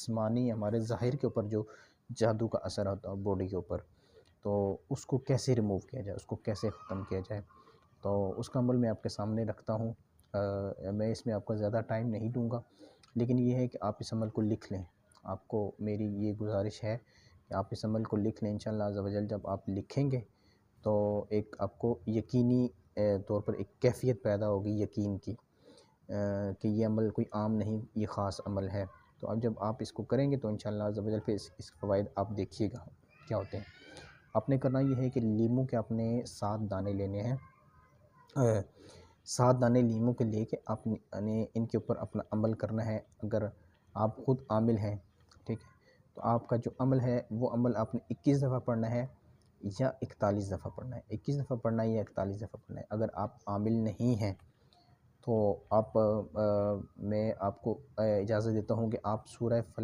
جسمانی ہمارے ظاہر کے اوپر جو جادو کا اثر ہوتا ہے باڈی کے اوپر، تو اس کو کیسے ریموو کیا جائے، اس کو کیسے ختم کیا جائے، تو اس کا عمل میں آپ کے سامنے رکھتا ہوں۔ میں اس میں آپ کا زیادہ ٹائم نہیں دوں گا، لیکن یہ ہے کہ آپ اس عمل کو لکھ لیں۔ آپ کو میری یہ گزارش ہے کہ آپ اس عمل کو لکھ لیں۔ انشاءاللہ عز و جل جب آپ لکھیں گے تو ایک آپ کو یقینی طور پر ایک کیفیت پیدا ہوگی یقین کی، کہ یہ عمل کوئی عام نہیں، یہ خاص عمل ہے۔ تو اب جب آپ اس کو کریں گے تو انشاءاللہ عز و جل پھر اس فوائد آپ دیکھیے گا کیا ہوتے ہیں۔ آپ نے کرنا یہ ہے کہ لیموں کے آپ نے 7 دانے لینے ہیں۔ 7 دانے لیموں کے لے کے آپ نے ان کے اوپر اپنا عمل کرنا ہے۔ اگر آپ خود عامل ہیں، ٹھیک ہے، تو آپ کا جو عمل ہے وہ عمل آپ نے 21 دفعہ پڑھنا ہے یا 41 دفعہ پڑھنا ہے۔ 21 دفعہ پڑھنا ہے یا 41 دفعہ پڑھنا ہے۔ اگر آپ عامل نہیں ہیں تو میں آپ کو اجازت دیتا ہوں کہ آپ سورہ